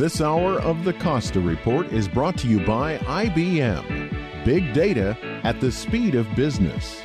This hour of the Costa Report is brought to you by IBM. Big data at the speed of business.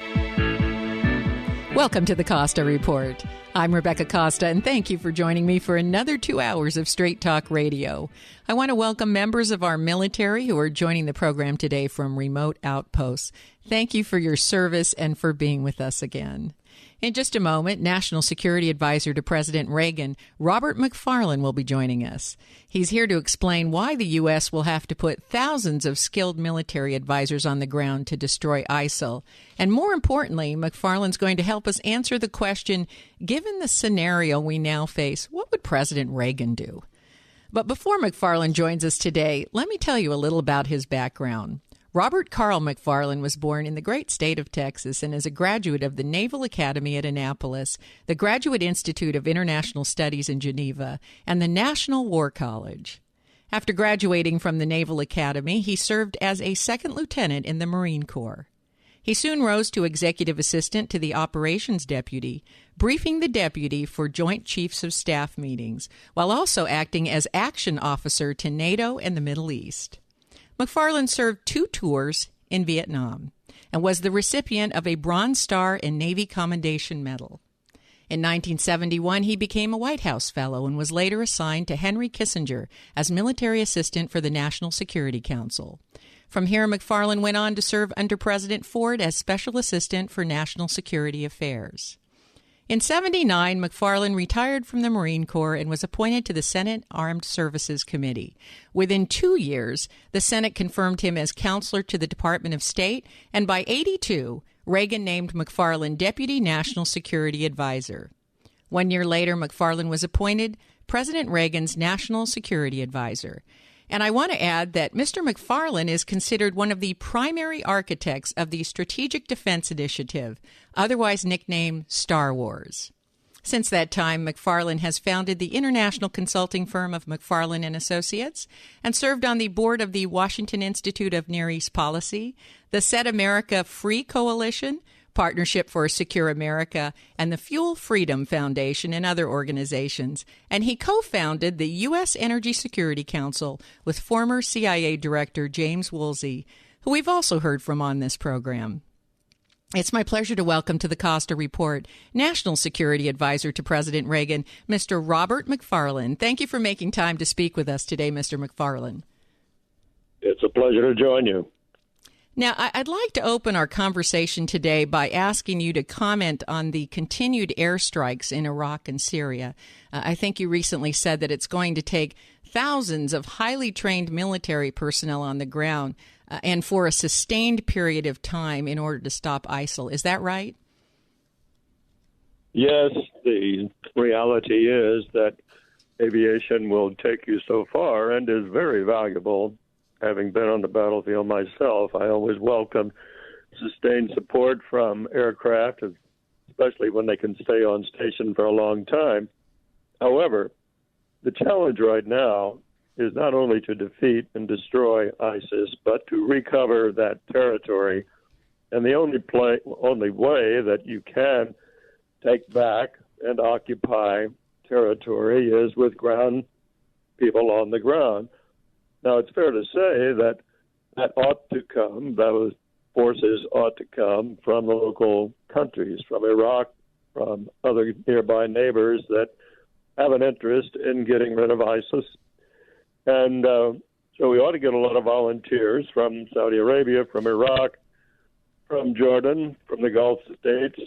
Welcome to the Costa Report. I'm Rebecca Costa, and thank you for joining me for another 2 hours of Straight Talk Radio. I want to welcome members of our military who are joining the program today from remote outposts. Thank you for your service and for being with us again. In just a moment, National Security Advisor to President Reagan, Robert McFarlane, will be joining us. He's here to explain why the U.S. will have to put thousands of skilled military advisors on the ground to destroy ISIL. And more importantly, McFarlane's going to help us answer the question, given the scenario we now face, what would President Reagan do? But before McFarlane joins us today, let me tell you a little about his background. Robert Carl McFarlane was born in the great state of Texas and is a graduate of the Naval Academy at Annapolis, the Graduate Institute of International Studies in Geneva, and the National War College. After graduating from the Naval Academy, he served as a second lieutenant in the Marine Corps. He soon rose to executive assistant to the operations deputy, briefing the deputy for Joint Chiefs of Staff meetings, while also acting as action officer to NATO and the Middle East. McFarlane served 2 tours in Vietnam and was the recipient of a Bronze Star and Navy Commendation Medal. In 1971, he became a White House Fellow and was later assigned to Henry Kissinger as military assistant for the National Security Council. From here, McFarlane went on to serve under President Ford as Special Assistant for National Security Affairs. In 1979, McFarlane retired from the Marine Corps and was appointed to the Senate Armed Services Committee. Within 2 years, the Senate confirmed him as counselor to the Department of State, and by 1982, Reagan named McFarlane Deputy National Security Advisor. 1 year later, McFarlane was appointed President Reagan's National Security Advisor. And I want to add that Mr. McFarlane is considered one of the primary architects of the Strategic Defense Initiative, otherwise nicknamed Star Wars. Since that time, McFarlane has founded the international consulting firm of McFarlane Associates and served on the board of the Washington Institute of Near East Policy, the Set America Free Coalition, Partnership for a Secure America, and the Fuel Freedom Foundation and other organizations. And he co-founded the U.S. Energy Security Council with former CIA Director James Woolsey, who we've also heard from on this program. It's my pleasure to welcome to the Costa Report National Security Advisor to President Reagan, Mr. Robert McFarlane. Thank you for making time to speak with us today, Mr. McFarlane. It's a pleasure to join you. Now, I'd like to open our conversation today by asking you to comment on the continued airstrikes in Iraq and Syria. I think you recently said that it's going to take thousands of highly trained military personnel on the ground and for a sustained period of time in order to stop ISIL. Is that right? Yes, the reality is that aviation will take you so far and is very valuable. Having been on the battlefield myself, I always welcome sustained support from aircraft, especially when they can stay on station for a long time. However, the challenge right now is not only to defeat and destroy ISIS, but to recover that territory. And the only way that you can take back and occupy territory is with ground people on the ground. Now, it's fair to say that those forces ought to come from the local countries, from Iraq, from other nearby neighbors that have an interest in getting rid of ISIS. And so we ought to get a lot of volunteers from Saudi Arabia, from Iraq, from Jordan, from the Gulf states.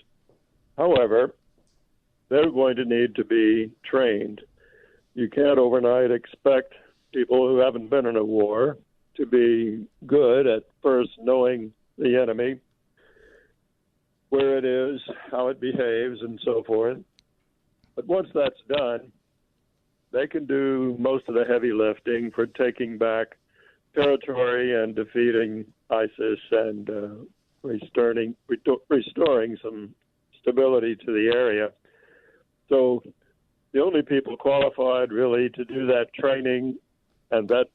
However, they're going to need to be trained. You can't overnight expect people who haven't been in a war to be good at first knowing the enemy, where it is, how it behaves, and so forth. But once that's done, they can do most of the heavy lifting for taking back territory and defeating ISIS and restoring some stability to the area. So the only people qualified really to do that training and that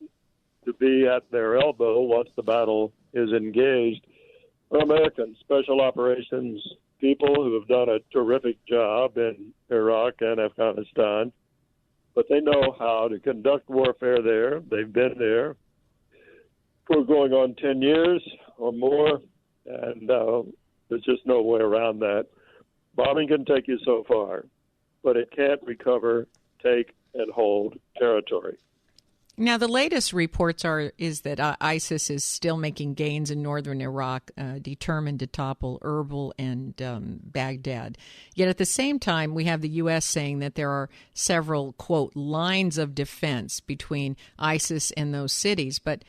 to be at their elbow once the battle is engaged are American special operations people who have done a terrific job in Iraq and Afghanistan. but they know how to conduct warfare there. They've been there for going on 10 years or more, and there's just no way around that. Bombing can take you so far, but it can't recover, take, and hold territory. Now, the latest reports is that ISIS is still making gains in northern Iraq, determined to topple Erbil and Baghdad. Yet at the same time, we have the U.S. saying that there are several, quote, lines of defense between ISIS and those cities. But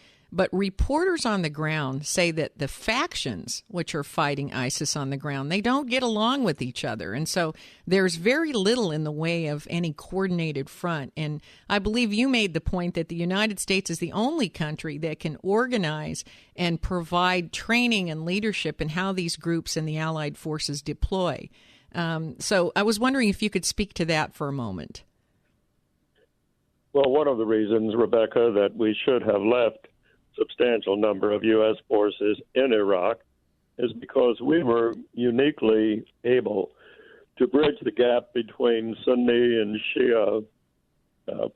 reporters on the ground say that the factions which are fighting ISIS on the ground, they don't get along with each other. And so there's very little in the way of any coordinated front. And I believe you made the point that the United States is the only country that can organize and provide training and leadership in how these groups and the allied forces deploy. So I was wondering if you could speak to that for a moment. Well, one of the reasons, Rebecca, that we should have left substantial number of U.S. forces in Iraq is because we were uniquely able to bridge the gap between Sunni and Shia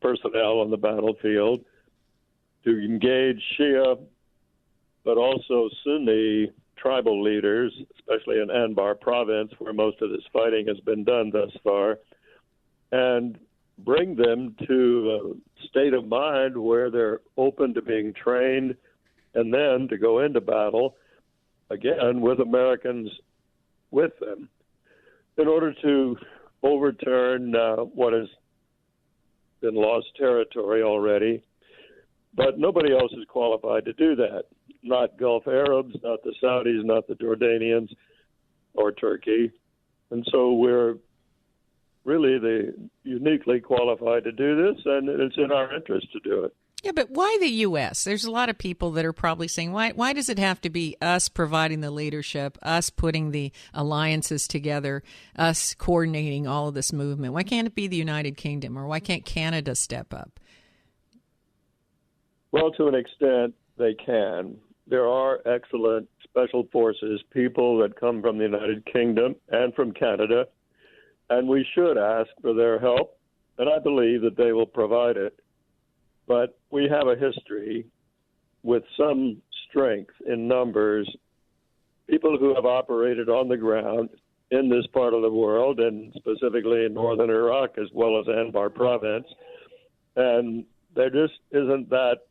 personnel on the battlefield, to engage Shia, but also Sunni tribal leaders, especially in Anbar province, where most of this fighting has been done thus far, and bring them to a state of mind where they're open to being trained and then to go into battle, again, with Americans with them, in order to overturn what has been lost territory already. But nobody else is qualified to do that. Not Gulf Arabs, not the Saudis, not the Jordanians, or Turkey. And so we're really uniquely qualified to do this, and it's in our interest to do it. Yeah, but why the U.S.? There's a lot of people that are probably saying, why does it have to be us providing the leadership, us putting the alliances together, us coordinating all of this movement? Why can't it be the United Kingdom, or why can't Canada step up? Well, to an extent, they can. There are excellent special forces, people that come from the United Kingdom and from Canada, and we should ask for their help, and I believe that they will provide it. But we have a history with some strength in numbers, people who have operated on the ground in this part of the world, and specifically in northern Iraq as well as Anbar province, and there just isn't that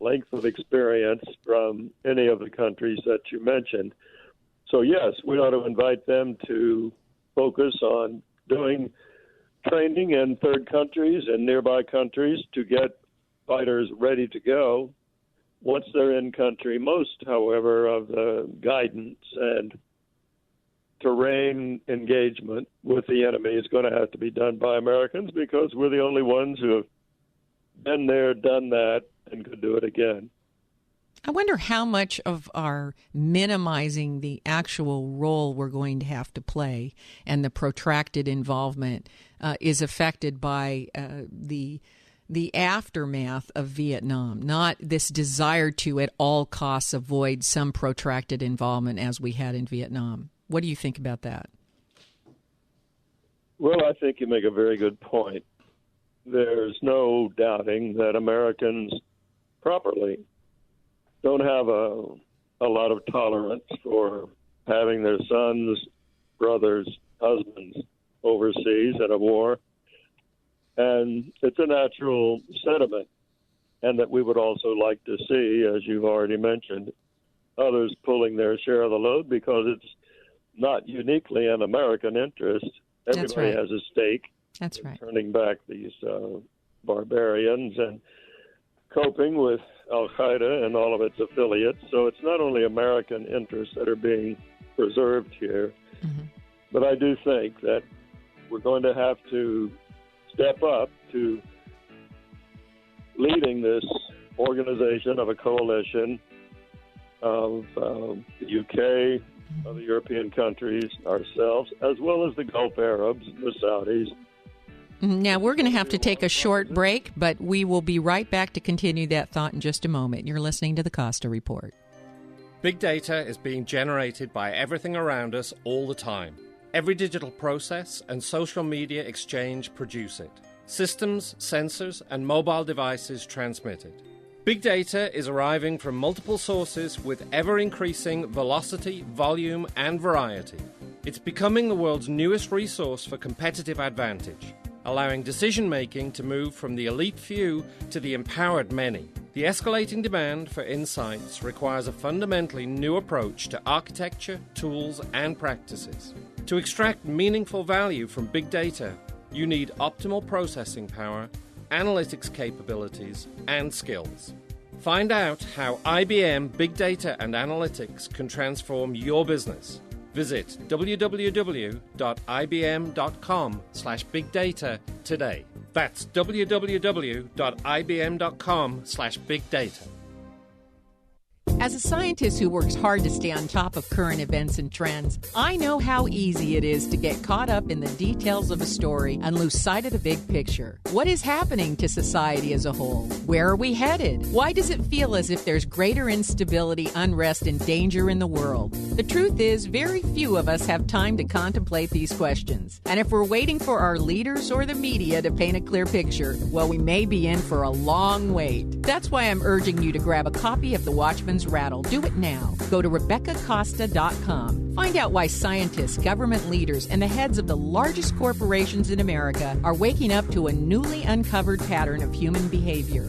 length of experience from any of the countries that you mentioned. So yes, we ought to invite them to focus on doing training in third countries and nearby countries to get fighters ready to go once they're in country. Most, however, of the guidance and terrain engagement with the enemy is going to have to be done by Americans, because we're the only ones who have been there, done that, and could do it again. I wonder how much of our minimizing the actual role we're going to have to play and the protracted involvement is affected by the aftermath of Vietnam, not this desire to at all costs avoid some protracted involvement as we had in Vietnam. What do you think about that? Well, I think you make a very good point. There's no doubting that Americans properly don't have a lot of tolerance for having their sons, brothers, husbands overseas in a war. And it's a natural sentiment, and that we would also like to see, as you've already mentioned, others pulling their share of the load, because it's not uniquely an American interest. Everybody has a stake in turning back these barbarians and coping with Al-Qaeda and all of its affiliates. So it's not only American interests that are being preserved here, but I do think that we're going to have to step up to leading this organization of a coalition of the UK, other European countries, ourselves, as well as the Gulf Arabs, the Saudis. Now, we're going to have to take a short break, but we will be right back to continue that thought in just a moment. You're listening to the Costa Report. Big data is being generated by everything around us all the time. Every digital process and social media exchange produce it. systems, sensors, and mobile devices transmitted. Big data is arriving from multiple sources with ever-increasing velocity, volume, and variety. It's becoming the world's newest resource for competitive advantage, allowing decision-making to move from the elite few to the empowered many. The escalating demand for insights requires a fundamentally new approach to architecture, tools, and practices. To extract meaningful value from big data, you need optimal processing power, analytics capabilities, and skills. Find out how IBM Big Data and Analytics can transform your business. Visit www.ibm.com/bigdata today. That's www.ibm.com/bigdata. As a scientist who works hard to stay on top of current events and trends, I know how easy it is to get caught up in the details of a story and lose sight of the big picture. What is happening to society as a whole? Where are we headed? Why does it feel as if there's greater instability, unrest, and danger in the world? The truth is, very few of us have time to contemplate these questions. And if we're waiting for our leaders or the media to paint a clear picture, well, we may be in for a long wait. That's why I'm urging you to grab a copy of The Watchman's Rattle. Do it now. Go to RebeccaCosta.com. Find out why scientists, government leaders, and the heads of the largest corporations in America are waking up to a newly uncovered pattern of human behavior.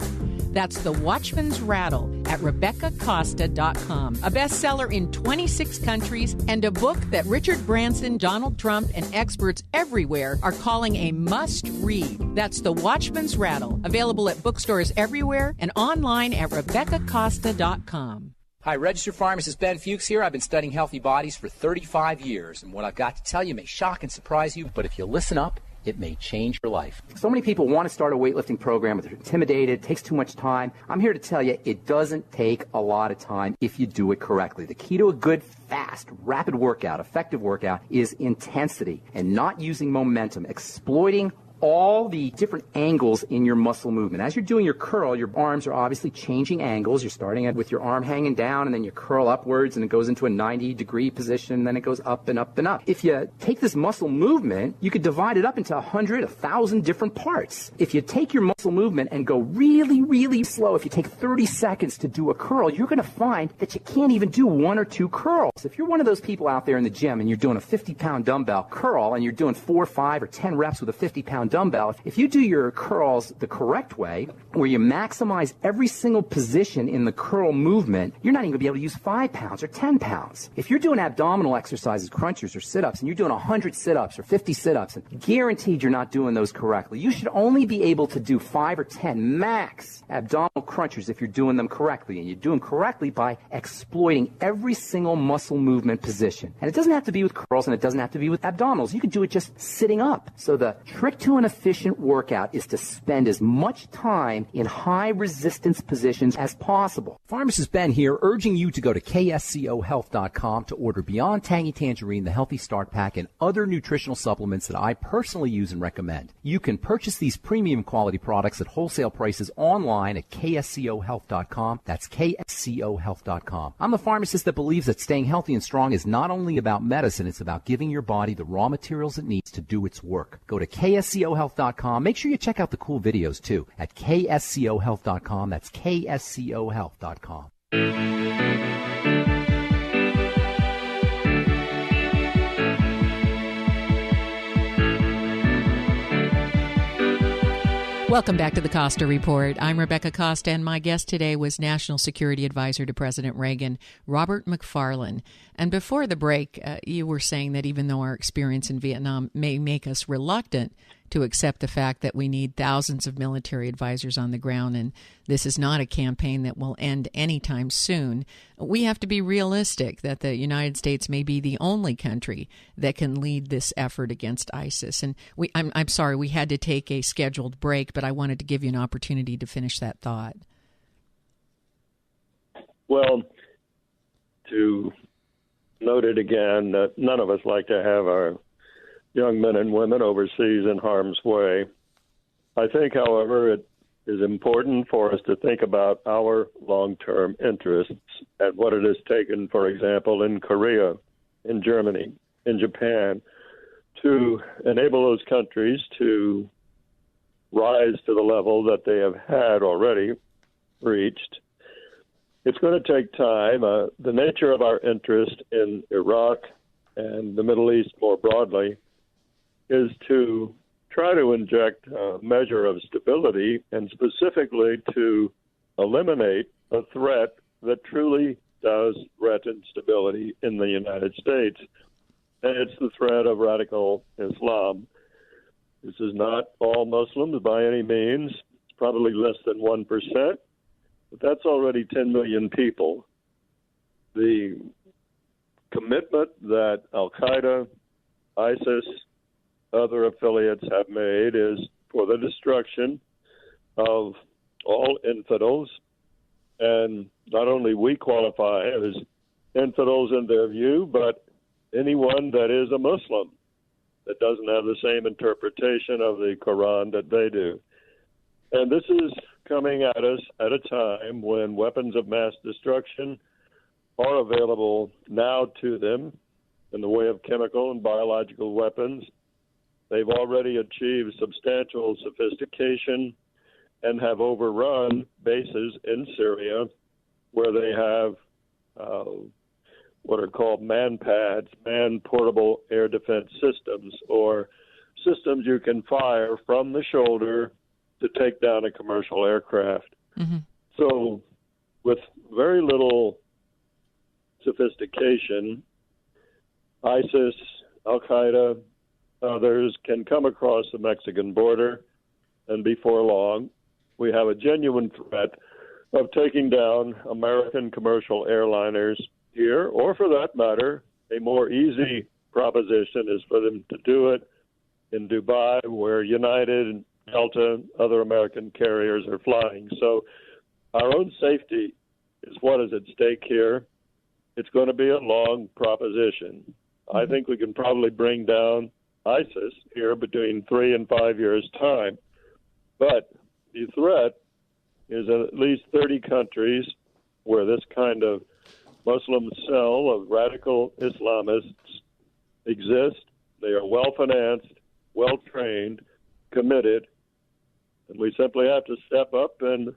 That's The Watchman's Rattle at RebeccaCosta.com, a bestseller in 26 countries and a book that Richard Branson, Donald Trump, and experts everywhere are calling a must-read. That's The Watchman's Rattle, available at bookstores everywhere and online at RebeccaCosta.com. Hi, registered pharmacist Ben Fuchs here. I've been studying healthy bodies for 35 years, and what I've got to tell you may shock and surprise you, but if you listen up, it may change your life. So many people want to start a weightlifting program, but they're intimidated, it takes too much time. I'm here to tell you it doesn't take a lot of time if you do it correctly. The key to a good, fast, rapid workout, effective workout, is intensity and not using momentum, exploiting all the different angles in your muscle movement. As you're doing your curl, your arms are obviously changing angles. You're starting with your arm hanging down, and then you curl upwards, and it goes into a 90-degree position, and then it goes up and up and up. If you take this muscle movement, you could divide it up into 100, 1,000 different parts. If you take your muscle movement and go really, really slow, if you take 30 seconds to do a curl, you're going to find that you can't even do 1 or 2 curls. If you're one of those people out there in the gym and you're doing a 50-pound dumbbell curl, and you're doing 4, 5, or 10 reps with a 50-pound dumbbell, if you do your curls the correct way, where you maximize every single position in the curl movement, you're not even going to be able to use 5 pounds or 10 pounds. If you're doing abdominal exercises, crunches, or sit-ups, and you're doing 100 sit-ups or 50 sit-ups, and guaranteed you're not doing those correctly, you should only be able to do 5 or 10 max abdominal crunchers if you're doing them correctly, and you do them correctly by exploiting every single muscle movement position. And it doesn't have to be with curls, and it doesn't have to be with abdominals. You can do it just sitting up. So the trick to an efficient workout is to spend as much time in high resistance positions as possible. Pharmacist Ben here, urging you to go to kscohealth.com to order Beyond Tangy Tangerine, the Healthy Start Pack, and other nutritional supplements that I personally use and recommend. You can purchase these premium quality products at wholesale prices online at kscohealth.com. That's kscohealth.com. I'm the pharmacist that believes that staying healthy and strong is not only about medicine, it's about giving your body the raw materials it needs to do its work. Go to kscohealth.com. Make sure you check out the cool videos, too, at kscohealth.com. That's kscohealth.com. Welcome back to the Costa Report. I'm Rebecca Costa, and my guest today was National Security Advisor to President Reagan, Robert McFarlane. And before the break, you were saying that even though our experience in Vietnam may make us reluctant to accept the fact that we need thousands of military advisors on the ground, and this is not a campaign that will end anytime soon, we have to be realistic that the United States may be the only country that can lead this effort against ISIS. And I'm sorry, we had to take a scheduled break, but I wanted to give you an opportunity to finish that thought. Well, to note it again, that none of us like to have our young men and women overseas in harm's way. I think, however, it is important for us to think about our long-term interests and what it has taken, for example, in Korea, in Germany, in Japan, to enable those countries to rise to the level that they have had already reached. It's going to take time. The nature of our interest in Iraq and the Middle East more broadly is to try to inject a measure of stability and specifically to eliminate a threat that truly does threaten stability in the United States. And it's the threat of radical Islam. This is not all Muslims by any means. It's probably less than 1%, but that's already 10 million people. The commitment that Al-Qaeda, ISIS, other affiliates have made is for the destruction of all infidels. And not only we qualify as infidels in their view, but anyone that is a Muslim that doesn't have the same interpretation of the Quran that they do. And this is coming at us at a time when weapons of mass destruction are available now to them in the way of chemical and biological weapons. They've already achieved substantial sophistication and have overrun bases in Syria where they have what are called man-pads, man-portable air defense systems, or systems you can fire from the shoulder to take down a commercial aircraft. Mm-hmm. So with very little sophistication, ISIS, Al-Qaeda, others can come across the Mexican border, and before long, we have a genuine threat of taking down American commercial airliners here, or for that matter, a more easy proposition is for them to do it in Dubai, where United, Delta, other American carriers are flying. So our own safety is what is at stake here. It's going to be a long proposition. Mm-hmm. I think we can probably bring down ISIS here between 3 and 5 years' time. But the threat is at least 30 countries where this kind of Muslim cell of radical Islamists exist. They are well-financed, well-trained, committed, and we simply have to step up and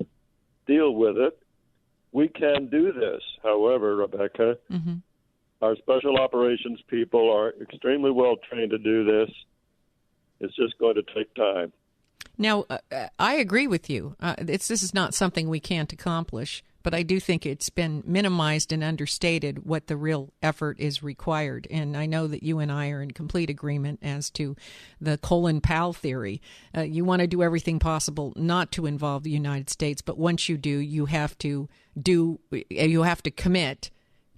deal with it. We can do this, however, Rebecca. Mm-hmm. Our special operations people are extremely well-trained to do this. It's just going to take time. Now, I agree with you. This is not something we can't accomplish, but I do think it's been minimized and understated what the real effort is required. And I know that you and I are in complete agreement as to the Colin Powell theory. You want to do everything possible not to involve the United States, but once you do, you have to commit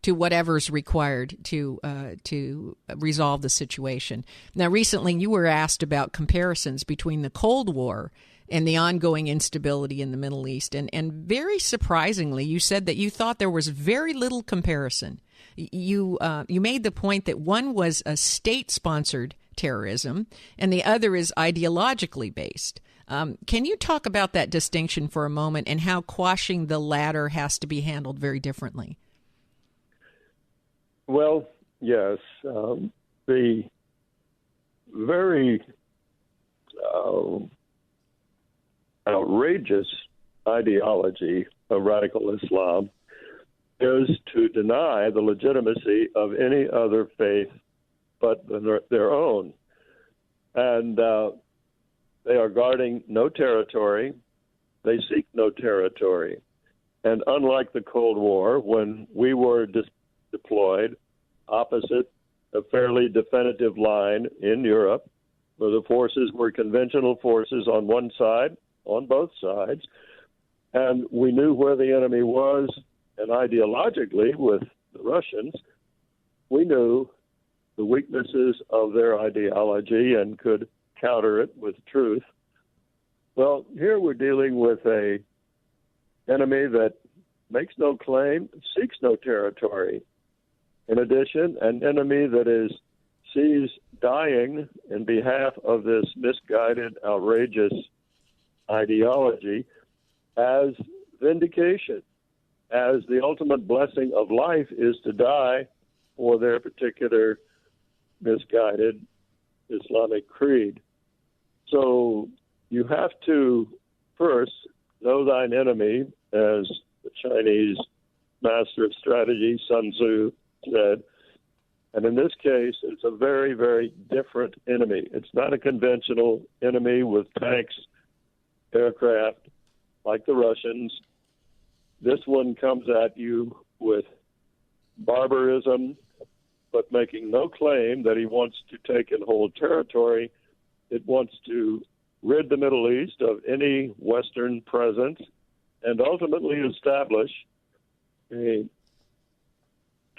to whatever's required to resolve the situation. Now, recently you were asked about comparisons between the Cold War and the ongoing instability in the Middle East. And very surprisingly, you said that you thought there was very little comparison. You made the point that one was a state-sponsored terrorism and the other is ideologically based. Can you talk about that distinction for a moment and how quashing the latter has to be handled very differently? Well, yes. The very outrageous ideology of radical Islam is to deny the legitimacy of any other faith but their own. And they are guarding no territory. They seek no territory. And unlike the Cold War, when we were deployed opposite a fairly definitive line in Europe, where the forces were conventional forces on one side, on both sides, and we knew where the enemy was, and ideologically with the Russians, we knew the weaknesses of their ideology and could counter it with truth. Well, here we're dealing with an enemy that makes no claim, seeks no territory. In addition, an enemy that sees dying in behalf of this misguided, outrageous ideology as vindication, as the ultimate blessing of life is to die for their particular misguided Islamic creed. So you have to first know thine enemy, as the Chinese master of strategy, Sun Tzu, said. And in this case, it's a very, very different enemy. It's not a conventional enemy with tanks, aircraft, like the Russians. This one comes at you with barbarism, but making no claim that he wants to take and hold territory. It wants to rid the Middle East of any Western presence and ultimately establish a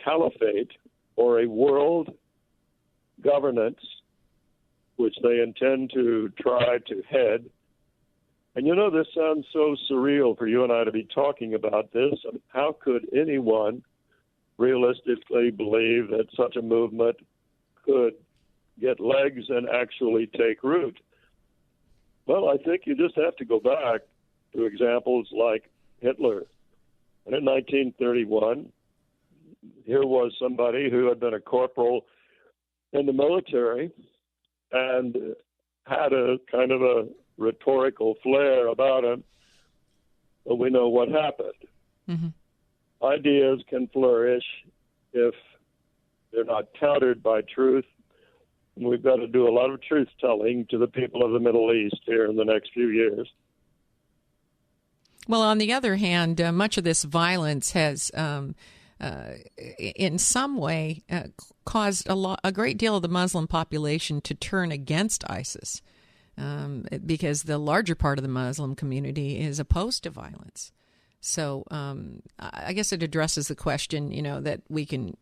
caliphate or a world governance, which they intend to try to head. And you know, this sounds so surreal for you and I to be talking about this. How could anyone realistically believe that such a movement could get legs and actually take root? Well, I think you just have to go back to examples like Hitler. And in 1931, here was somebody who had been a corporal in the military and had a kind of a rhetorical flair about him. But we know what happened. Mm-hmm. Ideas can flourish if they're not countered by truth. And we've got to do a lot of truth-telling to the people of the Middle East here in the next few years. Well, on the other hand, much of this violence has, in some way, caused a great deal of the Muslim population to turn against ISIS, because the larger part of the Muslim community is opposed to violence. So I guess it addresses the question, that we can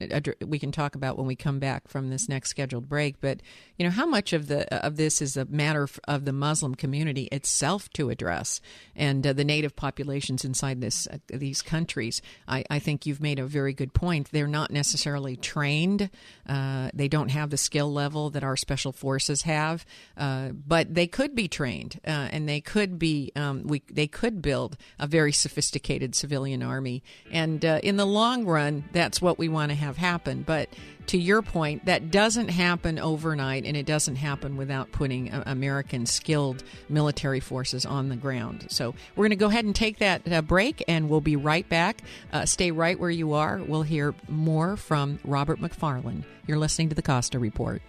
talk about when we come back from this next scheduled break. But how much of this is a matter of the Muslim community itself to address, and the native populations inside these countries? I think you've made a very good point. They're not necessarily trained. They don't have the skill level that our special forces have, but they could be trained, and they could be. They could build a very sophisticated civilian army, and in the long run, that's what we want to have happen. But to your point, that doesn't happen overnight, and it doesn't happen without putting American skilled military forces on the ground. So we're going to go ahead and take that break, and we'll be right back. Stay right where you are. We'll hear more from Robert McFarlane. You're listening to the Costa Report.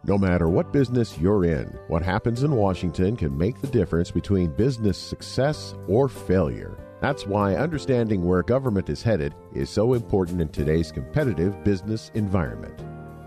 No matter what business you're in, what happens in Washington can make the difference between business success or failure. That's why understanding where government is headed is so important in today's competitive business environment.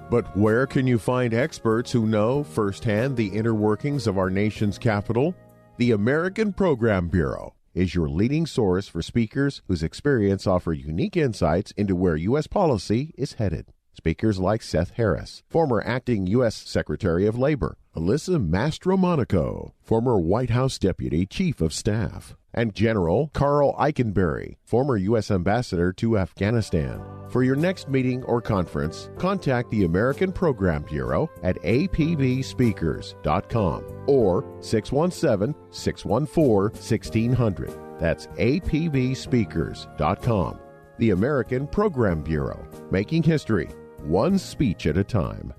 But where can you find experts who know firsthand the inner workings of our nation's capital? The American Program Bureau is your leading source for speakers whose experience offer unique insights into where U.S. policy is headed. Speakers like Seth Harris, former acting U.S. Secretary of Labor, Alyssa Mastromonaco, former White House Deputy Chief of Staff, and General Carl Eikenberry, former U.S. Ambassador to Afghanistan. For your next meeting or conference, contact the American Program Bureau at apbspeakers.com or 617-614-1600. That's apbspeakers.com. The American Program Bureau, making history one speech at a time.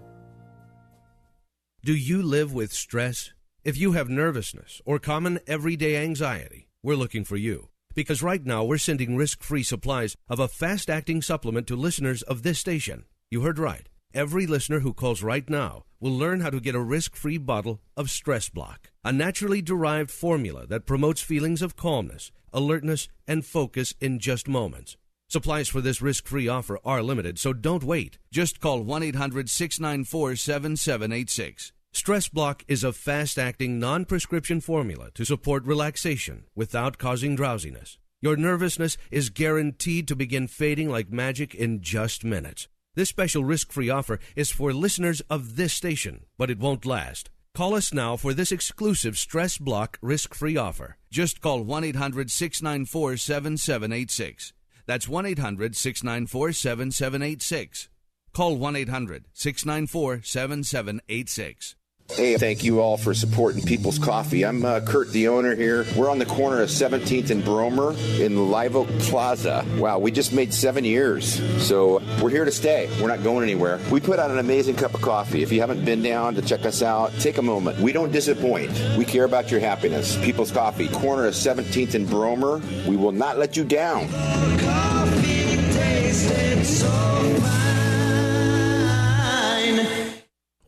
Do you live with stress? If you have nervousness or common everyday anxiety, we're looking for you. Because right now we're sending risk-free supplies of a fast-acting supplement to listeners of this station. You heard right. Every listener who calls right now will learn how to get a risk-free bottle of Stress Block, a naturally derived formula that promotes feelings of calmness, alertness, and focus in just moments. Supplies for this risk-free offer are limited, so don't wait. Just call 1-800-694-7786. Stress Block is a fast-acting, non-prescription formula to support relaxation without causing drowsiness. Your nervousness is guaranteed to begin fading like magic in just minutes. This special risk-free offer is for listeners of this station, but it won't last. Call us now for this exclusive Stress Block risk-free offer. Just call 1-800-694-7786. That's 1-800-694-7786. Call 1-800-694-7786. Hey, thank you all for supporting People's Coffee. I'm Kurt, the owner here. We're on the corner of 17th and Bromer in Live Oak Plaza. Wow, we just made 7 years. So we're here to stay. We're not going anywhere. We put out an amazing cup of coffee. If you haven't been down to check us out, take a moment. We don't disappoint. We care about your happiness. People's Coffee, corner of 17th and Bromer. We will not let you down. Coffee tasted so fine.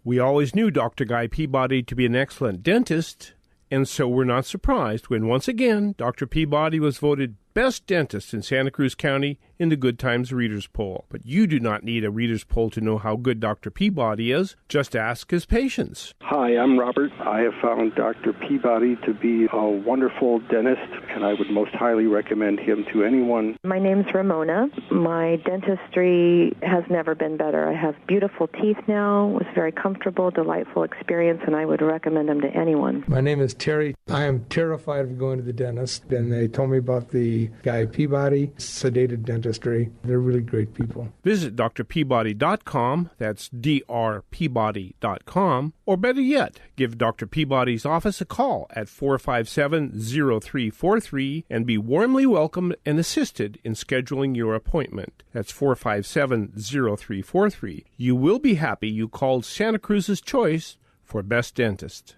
We always knew Dr. Guy Peabody to be an excellent dentist, and so we're not surprised when once again Dr. Peabody was voted best dentist in Santa Cruz County in the Good Times Readers Poll. But you do not need a Readers Poll to know how good Dr. Peabody is. Just ask his patients. Hi, I'm Robert. I have found Dr. Peabody to be a wonderful dentist, and I would most highly recommend him to anyone. My name's Ramona. My dentistry has never been better. I have beautiful teeth now. It was a very comfortable, delightful experience, and I would recommend them to anyone. My name is Terry. I am terrified of going to the dentist, and they told me about the Guy Peabody sedated dentistry. They're really great people. Visit drpeabody.com, that's drpeabody.com, or better yet, give Dr. Peabody's office a call at 457-0343 and be warmly welcomed and assisted in scheduling your appointment. That's 457-0343. You will be happy you called Santa Cruz's choice for best dentist.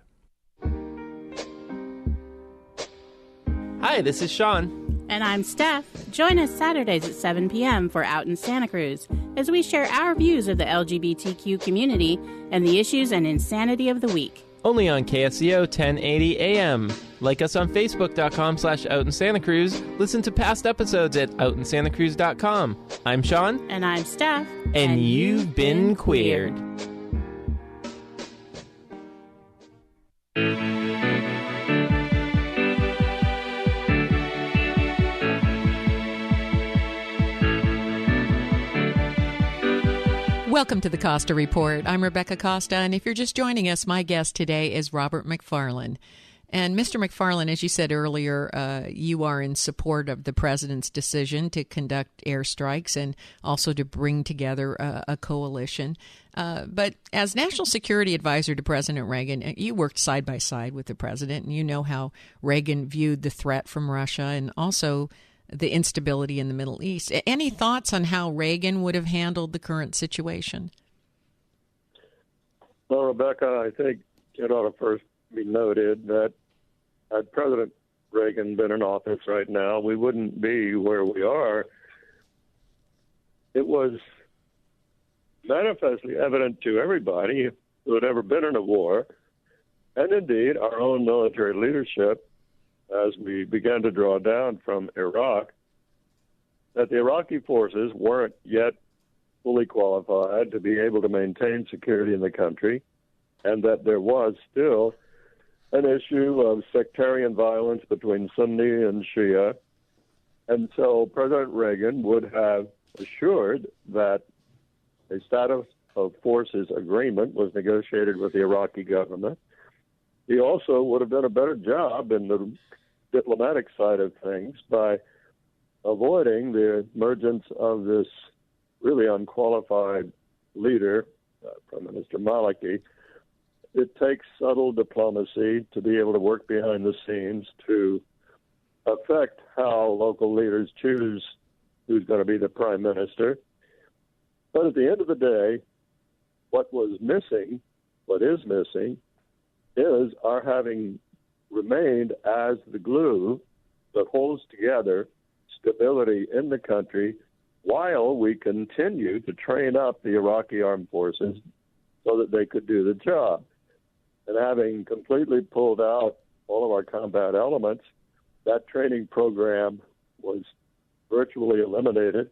Hi, this is Sean. And I'm Steph. Join us Saturdays at 7 p.m. for Out in Santa Cruz as we share our views of the LGBTQ community and the issues and insanity of the week. Only on KSCO 1080 AM. Like us on Facebook.com/Out in Santa Cruz. Listen to past episodes at OutInSantaCruz.com. I'm Sean. And I'm Steph. And you've been queered. Welcome to the Costa Report. I'm Rebecca Costa, and if you're just joining us, my guest today is Robert McFarlane. And Mr. McFarlane, as you said earlier, you are in support of the president's decision to conduct airstrikes and also to bring together a coalition. But as National Security Advisor to President Reagan, you worked side by side with the president, and you know how Reagan viewed the threat from Russia and also the instability in the Middle East. Any thoughts on how Reagan would have handled the current situation? Well, Rebecca, I think it ought to first be noted that had President Reagan been in office right now, we wouldn't be where we are. It was manifestly evident to everybody who had ever been in a war, and indeed our own military leadership, as we began to draw down from Iraq, that the Iraqi forces weren't yet fully qualified to be able to maintain security in the country, and that there was still an issue of sectarian violence between Sunni and Shia. And so President Reagan would have assured that a status of forces agreement was negotiated with the Iraqi government. He also would have done a better job in the diplomatic side of things by avoiding the emergence of this really unqualified leader, Prime Minister Maliki. It takes subtle diplomacy to be able to work behind the scenes to affect how local leaders choose who's going to be the prime minister. But at the end of the day, what is missing, is our having remained as the glue that holds together stability in the country while we continue to train up the Iraqi armed forces so that they could do the job. And having completely pulled out all of our combat elements, that training program was virtually eliminated.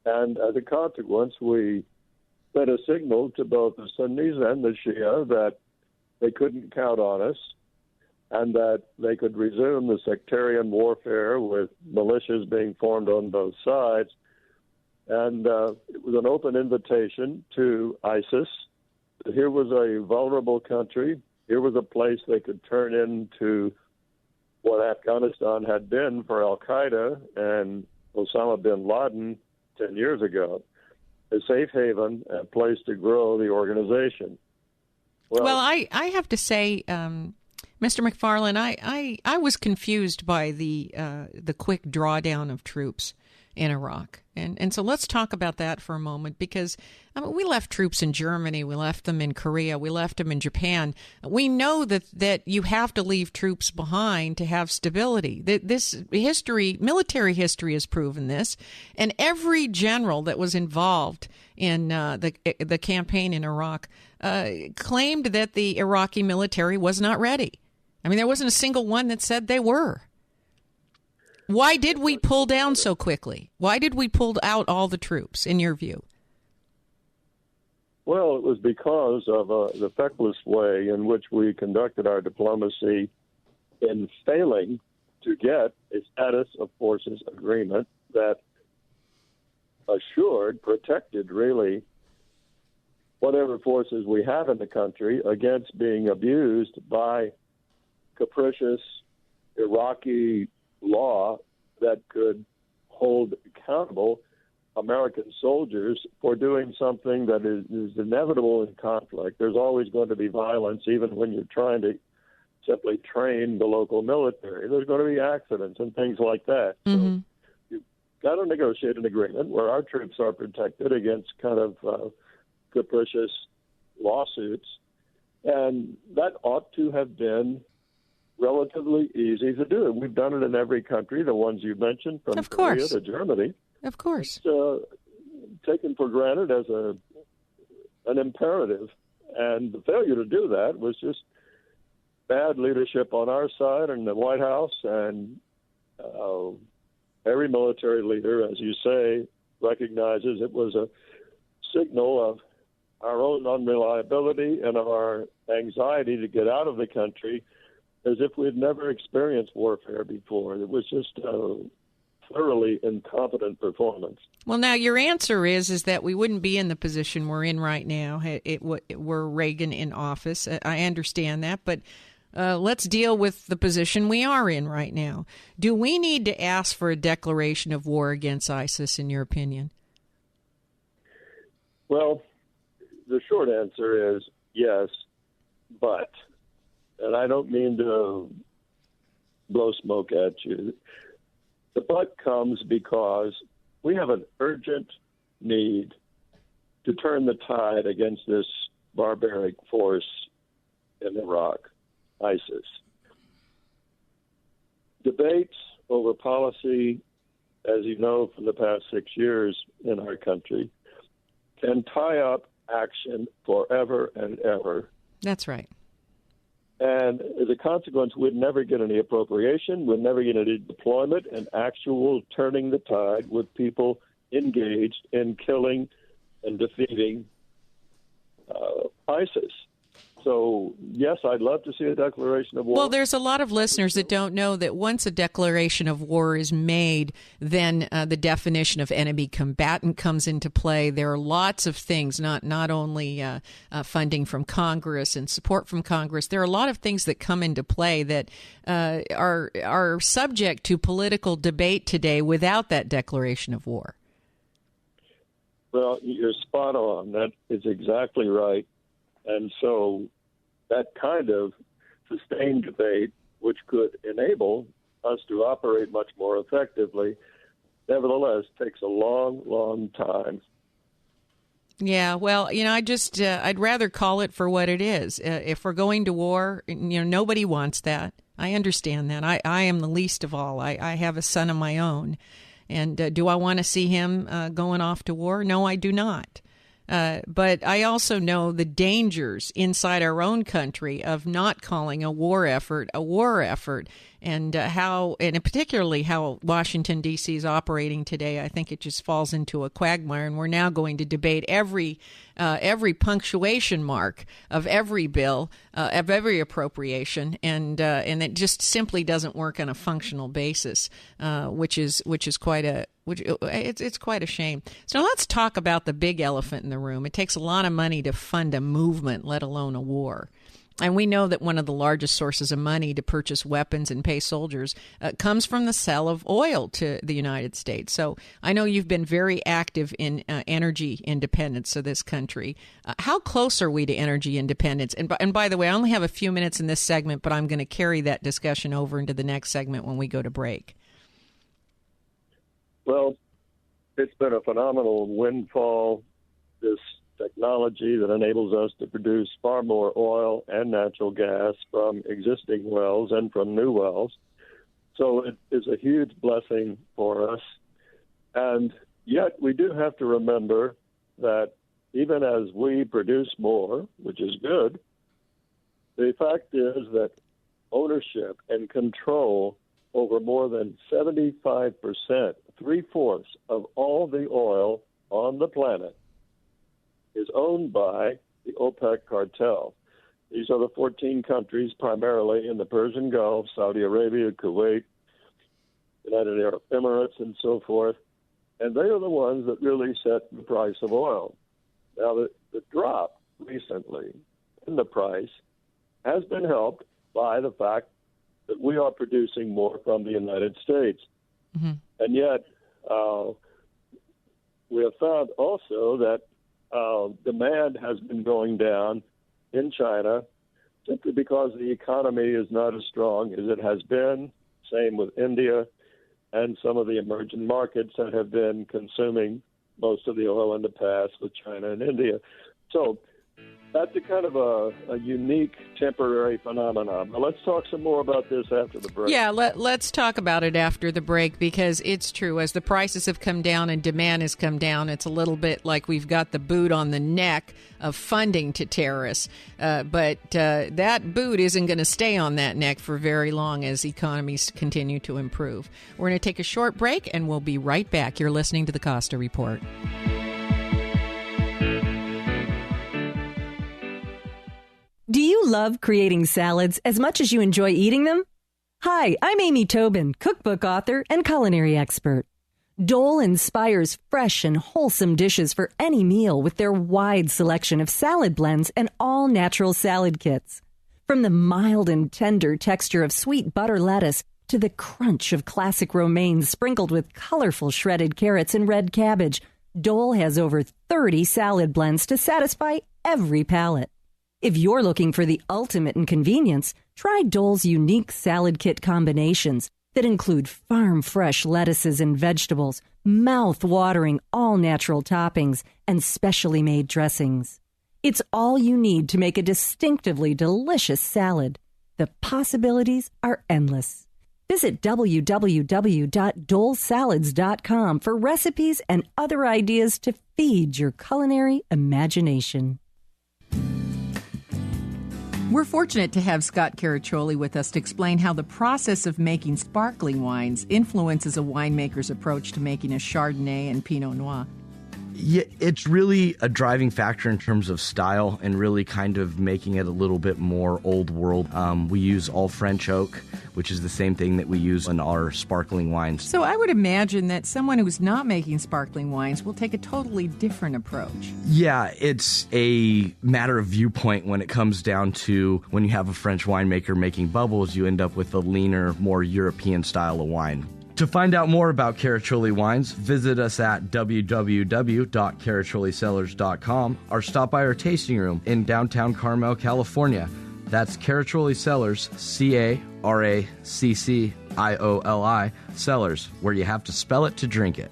And as a consequence, we sent a signal to both the Sunnis and the Shia that they couldn't count on us, and that they could resume the sectarian warfare with militias being formed on both sides. And it was an open invitation to ISIS. Here was a vulnerable country. Here was a place they could turn into what Afghanistan had been for al-Qaeda and Osama bin Laden 10 years ago, a safe haven, a place to grow the organization. Well, I have to say, Mr. McFarlane, I was confused by the quick drawdown of troops in Iraq. And so let's talk about that for a moment, because we left troops in Germany, we left them in Korea, we left them in Japan. We know that you have to leave troops behind to have stability. This history, military history, has proven this, and every general that was involved in the campaign in Iraq claimed that the Iraqi military was not ready. I mean, there wasn't a single one that said they were. Why did we pull down so quickly? Why did we pull out all the troops, in your view? Well, it was because of the feckless way in which we conducted our diplomacy in failing to get a status of forces agreement that assured, protected, really, whatever forces we have in the country against being abused by capricious Iraqi law that could hold accountable American soldiers for doing something that is inevitable in conflict. There's always going to be violence, even when you're trying to simply train the local military. There's going to be accidents and things like that. Mm-hmm. So you've got to negotiate an agreement where our troops are protected against kind of capricious lawsuits, and that ought to have been relatively easy to do. We've done it in every country, the ones you mentioned, from Korea to Germany. Of course. It's taken for granted as an imperative. And the failure to do that was just bad leadership on our side and the White House, and every military leader, as you say, recognizes it was a signal of our own unreliability and of our anxiety to get out of the country, as if we'd never experienced warfare before. It was just a thoroughly incompetent performance. Well, now your answer is that we wouldn't be in the position we're in right now were Reagan in office. I understand that, but let's deal with the position we are in right now. Do we need to ask for a declaration of war against ISIS, in your opinion? Well, the short answer is yes, but, and I don't mean to blow smoke at you, the but comes because we have an urgent need to turn the tide against this barbaric force in Iraq, ISIS. Debates over policy, as you know from the past 6 years in our country, can tie up action forever and ever. That's right. And as a consequence, we'd never get any appropriation, we'd never get any deployment and actual turning the tide with people engaged in killing and defeating ISIS. So, yes, I'd love to see a declaration of war. Well, there's a lot of listeners that don't know that once a declaration of war is made, then the definition of enemy combatant comes into play. There are lots of things, not only funding from Congress and support from Congress. There are a lot of things that come into play that are subject to political debate today without that declaration of war. Well, you're spot on. That is exactly right. And so that kind of sustained debate, which could enable us to operate much more effectively, nevertheless takes a long, long time. Yeah, well, I'd rather call it for what it is. If we're going to war, nobody wants that. I understand that. I am the least of all. I have a son of my own. And do I want to see him going off to war? No, I do not. But I also know the dangers inside our own country of not calling a war effort, and particularly how Washington, D.C. is operating today. I think it just falls into a quagmire, and we're now going to debate every punctuation mark of every bill, of every appropriation, and it just simply doesn't work on a functional basis, which is quite a it's quite a shame. So let's talk about the big elephant in the room. It takes a lot of money to fund a movement, let alone a war. And we know that one of the largest sources of money to purchase weapons and pay soldiers comes from the sale of oil to the United States. So I know you've been very active in energy independence of this country. How close are we to energy independence? And by the way, I only have a few minutes in this segment, but I'm going to carry that discussion over into the next segment when we go to break. Well, it's been a phenomenal windfall, this technology that enables us to produce far more oil and natural gas from existing wells and from new wells. So it is a huge blessing for us. And yet we do have to remember that even as we produce more, which is good, the fact is that ownership and control over more than 75%, 3/4 of all the oil on the planet is owned by the OPEC cartel. These are the 14 countries, primarily in the Persian Gulf, Saudi Arabia, Kuwait, United Arab Emirates, and so forth. And they are the ones that really set the price of oil. Now, the drop recently in the price has been helped by the fact that we are producing more from the United States. Mm-hmm. And yet, we have found also that demand has been going down in China simply because the economy is not as strong as it has been. Same with India and some of the emerging markets that have been consuming most of the oil in the past with China and India. So that's a kind of a unique temporary phenomenon. But let's talk some more about this after the break. Yeah, let's talk about it after the break, because it's true. As the prices have come down and demand has come down, it's a little bit like we've got the boot on the neck of funding to terrorists. But that boot isn't going to stay on that neck for very long as economies continue to improve. We're going to take a short break, and we'll be right back. You're listening to the Costa Report. Do you love creating salads as much as you enjoy eating them? Hi, I'm Amy Tobin, cookbook author and culinary expert. Dole inspires fresh and wholesome dishes for any meal with their wide selection of salad blends and all-natural salad kits. From the mild and tender texture of sweet butter lettuce to the crunch of classic romaine sprinkled with colorful shredded carrots and red cabbage, Dole has over 30 salad blends to satisfy every palate. If you're looking for the ultimate in convenience, try Dole's unique salad kit combinations that include farm-fresh lettuces and vegetables, mouth-watering all-natural toppings, and specially made dressings. It's all you need to make a distinctively delicious salad. The possibilities are endless. Visit www.dolesalads.com for recipes and other ideas to feed your culinary imagination. We're fortunate to have Scott Caraccioli with us to explain how the process of making sparkling wines influences a winemaker's approach to making a Chardonnay and Pinot Noir. Yeah, it's really a driving factor in terms of style and really kind of making it a little bit more old world. We use all French oak, which is the same thing that we use in our sparkling wines. So I would imagine that someone who's not making sparkling wines will take a totally different approach. Yeah, it's a matter of viewpoint when it comes down to when you have a French winemaker making bubbles, you end up with a leaner, more European style of wine. To find out more about Caraccioli wines, visit us at www.caracciolicellars.com or stop by our tasting room in downtown Carmel, California. That's Caraccioli Cellars, Caraccioli, Cellars, where you have to spell it to drink it.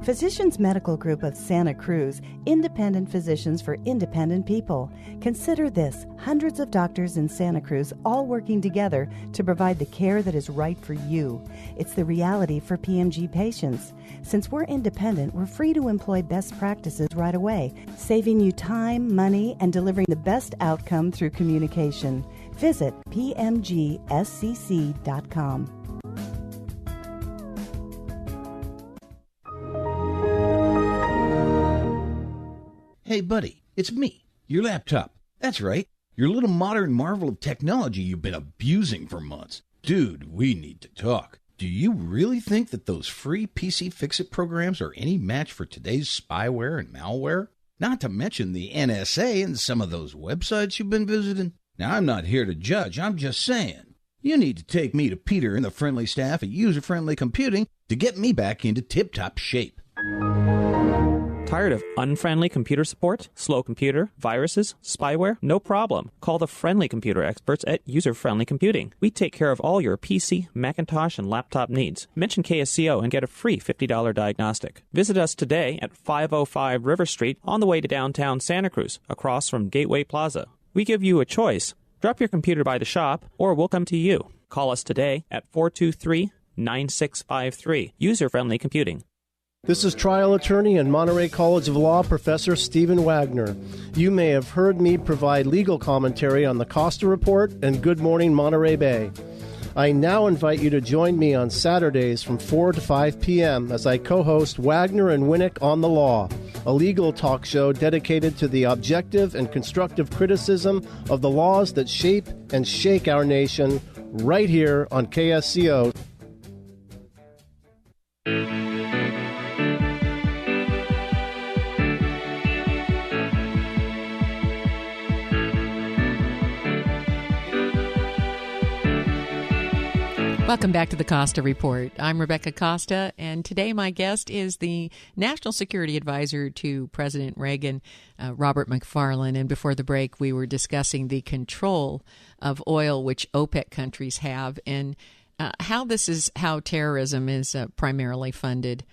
Physicians Medical Group of Santa Cruz, independent physicians for independent people. Consider this: hundreds of doctors in Santa Cruz all working together to provide the care that is right for you. It's the reality for PMG patients. Since we're independent, we're free to employ best practices right away, saving you time, money, and delivering the best outcome through communication. Visit pmgscc.com. Hey, buddy, it's me, your laptop. That's right, your little modern marvel of technology you've been abusing for months. Dude, we need to talk. Do you really think that those free PC Fix-It programs are any match for today's spyware and malware? Not to mention the NSA and some of those websites you've been visiting. Now, I'm not here to judge. I'm just saying. You need to take me to Peter and the friendly staff at User Friendly Computing to get me back into tip-top shape. Tired of unfriendly computer support, slow computer, viruses, spyware? No problem. Call the friendly computer experts at User Friendly Computing. We take care of all your PC, Macintosh, and laptop needs. Mention KSCO and get a free $50 diagnostic. Visit us today at 505 River Street on the way to downtown Santa Cruz, across from Gateway Plaza. We give you a choice. Drop your computer by the shop, or we'll come to you. Call us today at 423-9653. User Friendly Computing. This is trial attorney and Monterey College of Law Professor Stephen Wagner. You may have heard me provide legal commentary on the Costa Report and Good Morning Monterey Bay. I now invite you to join me on Saturdays from 4 to 5 p.m. as I co-host Wagner and Winnick on the Law, a legal talk show dedicated to the objective and constructive criticism of the laws that shape and shake our nation, right here on KSCO. Welcome back to the Costa Report. I'm Rebecca Costa, and today my guest is the National Security Advisor to President Reagan, Robert McFarlane. And before the break, we were discussing the control of oil which OPEC countries have and how terrorism is primarily funded.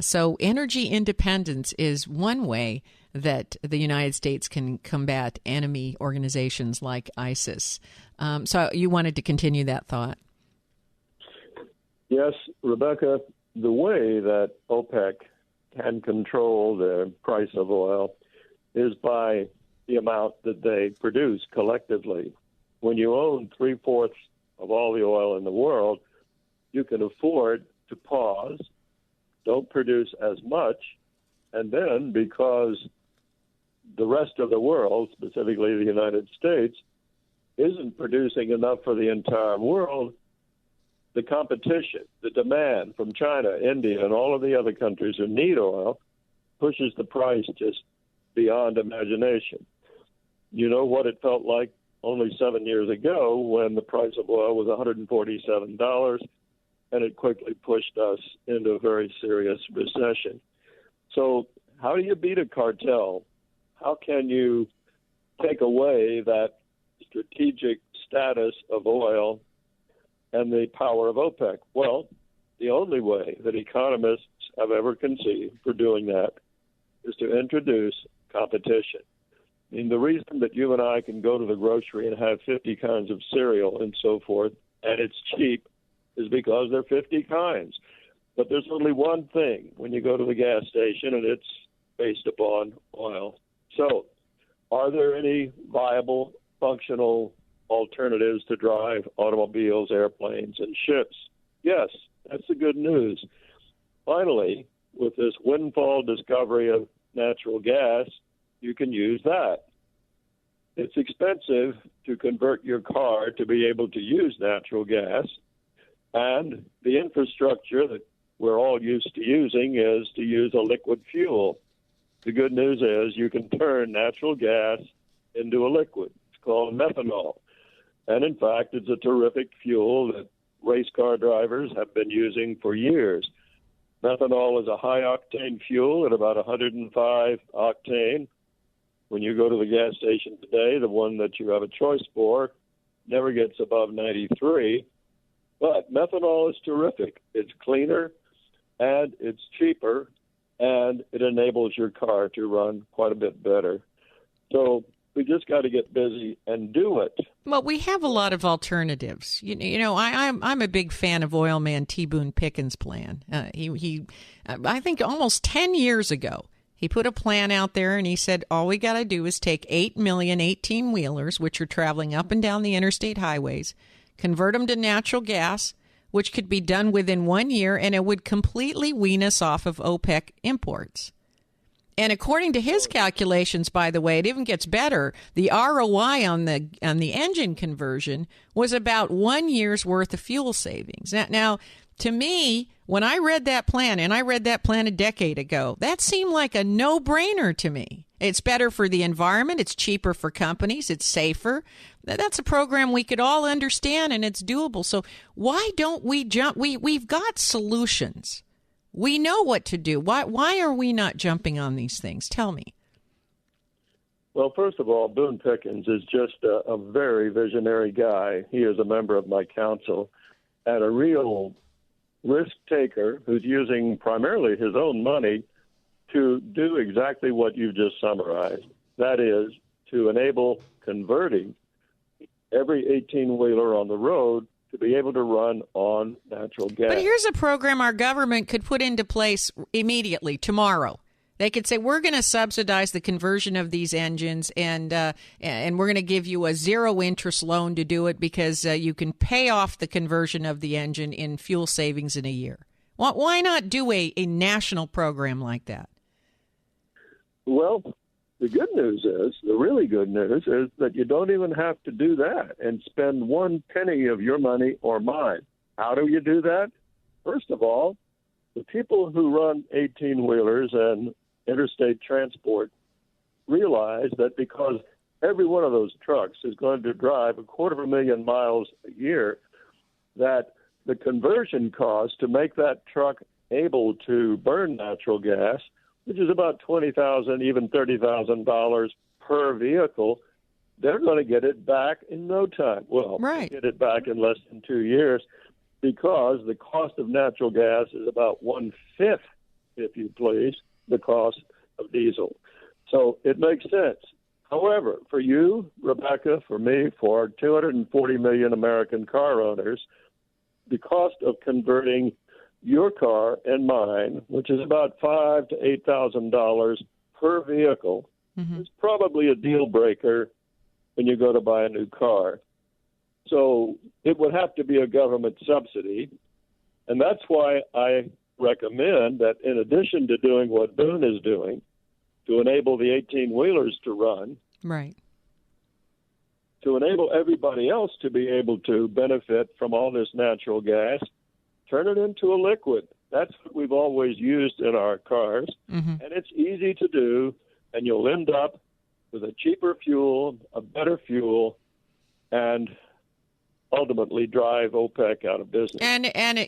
So energy independence is one way that the United States can combat enemy organizations like ISIS. So you wanted to continue that thought. Yes, Rebecca, the way that OPEC can control the price of oil is by the amount that they produce collectively. When you own 3/4 of all the oil in the world, you can afford to pause, don't produce as much, and then because the rest of the world, specifically the United States, isn't producing enough for the entire world, the competition, the demand from China, India, and all of the other countries who need oil pushes the price just beyond imagination. You know what it felt like only 7 years ago when the price of oil was $147, and it quickly pushed us into a very serious recession. So how do you beat a cartel? How can you take away that strategic status of oil and the power of OPEC? Well, the only way that economists have ever conceived for doing that is to introduce competition. I mean, the reason that you and I can go to the grocery and have 50 kinds of cereal and so forth, and it's cheap, is because there are 50 kinds. But there's only one thing when you go to the gas station, and it's based upon oil. So are there any viable, functional alternatives to drive automobiles, airplanes, and ships? Yes, that's the good news. Finally, with this windfall discovery of natural gas, you can use that. It's expensive to convert your car to be able to use natural gas, and the infrastructure that we're all used to using is to use a liquid fuel. The good news is you can turn natural gas into a liquid. It's called methanol. And in fact, it's a terrific fuel that race car drivers have been using for years. Methanol is a high-octane fuel at about 105 octane. When you go to the gas station today, the one that you have a choice for never gets above 93. But methanol is terrific. It's cleaner, and it's cheaper, and it enables your car to run quite a bit better. So we just got to get busy and do it. Well, we have a lot of alternatives. You know, I'm a big fan of oil man T. Boone Pickens' plan. He I think almost 10 years ago, he put a plan out there, and he said, all we got to do is take 8 million 18-wheelers, which are traveling up and down the interstate highways, convert them to natural gas, which could be done within 1 year, and it would completely wean us off of OPEC imports. And according to his calculations, by the way, it even gets better. The ROI on the engine conversion was about 1 year's worth of fuel savings. Now, To me, when I read that plan, and I read that plan a decade ago, that seemed like a no-brainer to me. It's better for the environment. It's cheaper for companies. It's safer. That's a program we could all understand, and it's doable. So why don't we jump? We've got solutions. We know what to do. Why are we not jumping on these things? Tell me. Well, first of all, Boone Pickens is just a very visionary guy. He is a member of my council and a real risk taker who's using primarily his own money to do exactly what you just summarized. That is, to enable converting every 18-wheeler on the road to be able to run on natural gas. But here's a program our government could put into place immediately, tomorrow. They could say, we're going to subsidize the conversion of these engines, and we're going to give you a zero-interest loan to do it because you can pay off the conversion of the engine in fuel savings in a year. Why not do a national program like that? Well, the good news is, the really good news is that you don't even have to do that and spend one penny of your money or mine. How do you do that? First of all, the people who run 18-wheelers and interstate transport realize that because every one of those trucks is going to drive 250,000 miles a year, that the conversion cost to make that truck able to burn natural gas, which is about $20,000, even $30,000 per vehicle, they're going to get it back in no time. Well, right. Get it back in less than 2 years because the cost of natural gas is about 1/5, if you please, the cost of diesel. So it makes sense. However, for you, Rebecca, for me, for 240 million American car owners, the cost of converting your car and mine, which is about $5,000 to $8,000 per vehicle, is probably a deal breaker when you go to buy a new car. So it would have to be a government subsidy, and that's why I recommend that in addition to doing what Boone is doing, to enable the 18-wheelers to run, right, to enable everybody else to be able to benefit from all this natural gas, turn it into a liquid. That's what we've always used in our cars, and it's easy to do, and you'll end up with a cheaper fuel, a better fuel, and ultimately drive OPEC out of business.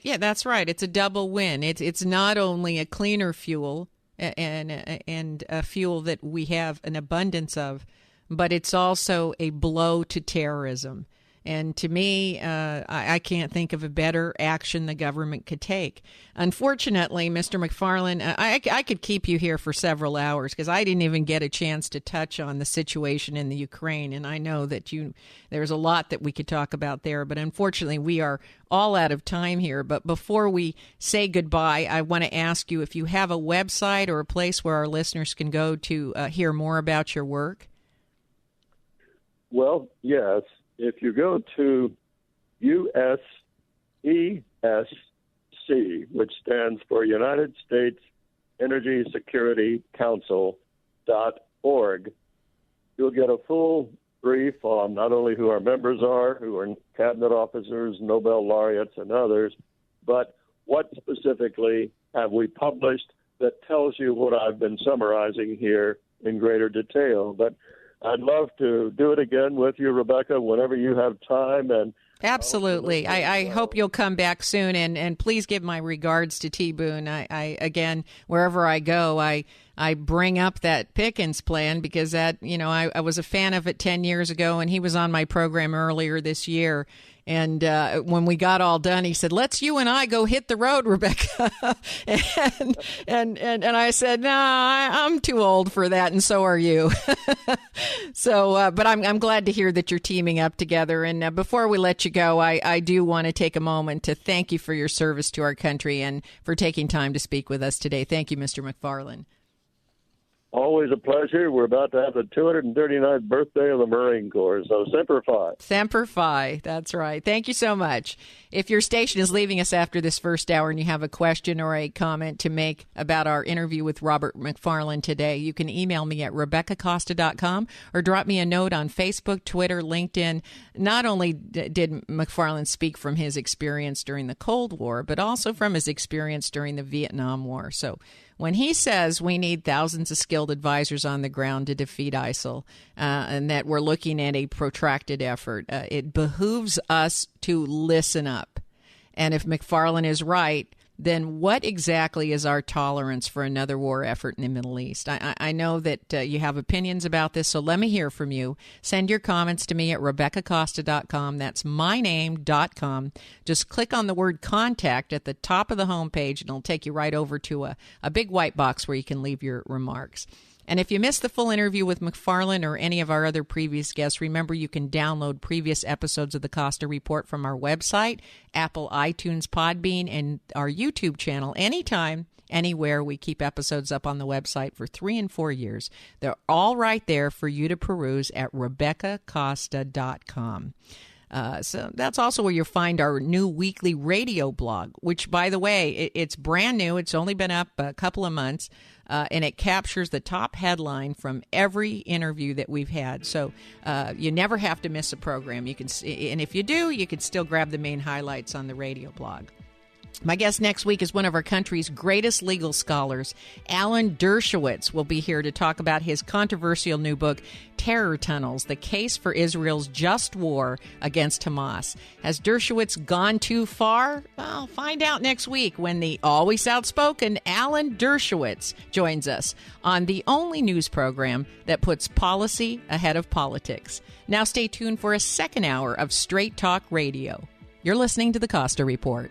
Yeah, that's right. It's a double win. It's not only a cleaner fuel and a fuel that we have an abundance of, but it's also a blow to terrorism. And to me, I can't think of a better action the government could take. Unfortunately, Mr. McFarlane, I could keep you here for several hours because I didn't even get a chance to touch on the situation in the Ukraine. And I know that there's a lot that we could talk about there. But unfortunately, we are all out of time here. But before we say goodbye, I want to ask you if you have a website or a place where our listeners can go to hear more about your work. Well, yes. If you go to USESC, which stands for United States Energy Security Council.org, you'll get a full brief on not only who our members are, who are cabinet officers, Nobel laureates, and others, but what specifically have we published that tells you what I've been summarizing here in greater detail. But I'd love to do it again with you, Rebecca, whenever you have time. And absolutely. I hope you'll come back soon, and please give my regards to T. Boone. I again, wherever I go, I bring up that Pickens plan because that, I was a fan of it 10 years ago, and he was on my program earlier this year. And when we got all done, he said, "Let's you and I go hit the road, Rebecca." and I said, "No, I'm too old for that, and so are you." So, but I'm glad to hear that you're teaming up together. And before we let you go, I do want to take a moment to thank you for your service to our country and for taking time to speak with us today. Thank you, Mr. McFarlane. Always a pleasure. We're about to have the 239th birthday of the Marine Corps, so Semper Fi. Semper Fi, that's right. Thank you so much. If your station is leaving us after this first hour and you have a question or a comment to make about our interview with Robert McFarlane today, you can email me at RebeccaCosta.com or drop me a note on Facebook, Twitter, LinkedIn. Not only did McFarlane speak from his experience during the Cold War, but also from his experience during the Vietnam War. So when he says we need thousands of skilled advisors on the ground to defeat ISIL and that we're looking at a protracted effort, it behooves us to listen up. And if McFarlane is right, then what exactly is our tolerance for another war effort in the Middle East? I know that you have opinions about this, so let me hear from you. Send your comments to me at RebeccaCosta.com. That's myname.com. Just click on the word contact at the top of the homepage, and it'll take you right over to a big white box where you can leave your remarks. And if you missed the full interview with McFarlane or any of our other previous guests, remember you can download previous episodes of the Costa Report from our website, Apple, iTunes, Podbean, and our YouTube channel anytime, anywhere. We keep episodes up on the website for 3 and 4 years. They're all right there for you to peruse at RebeccaCosta.com. So that's also where you'll find our new weekly radio blog, which, by the way, it's brand new. It's only been up a couple of months, and it captures the top headline from every interview that we've had. So you never have to miss a program. You can, and if you do, you can still grab the main highlights on the radio blog. My guest next week is one of our country's greatest legal scholars. Alan Dershowitz will be here to talk about his controversial new book, Terror Tunnels, The Case for Israel's Just War Against Hamas. Has Dershowitz gone too far? Well, find out next week when the always outspoken Alan Dershowitz joins us on the only news program that puts policy ahead of politics. Now stay tuned for a second hour of Straight Talk Radio. You're listening to the Costa Report.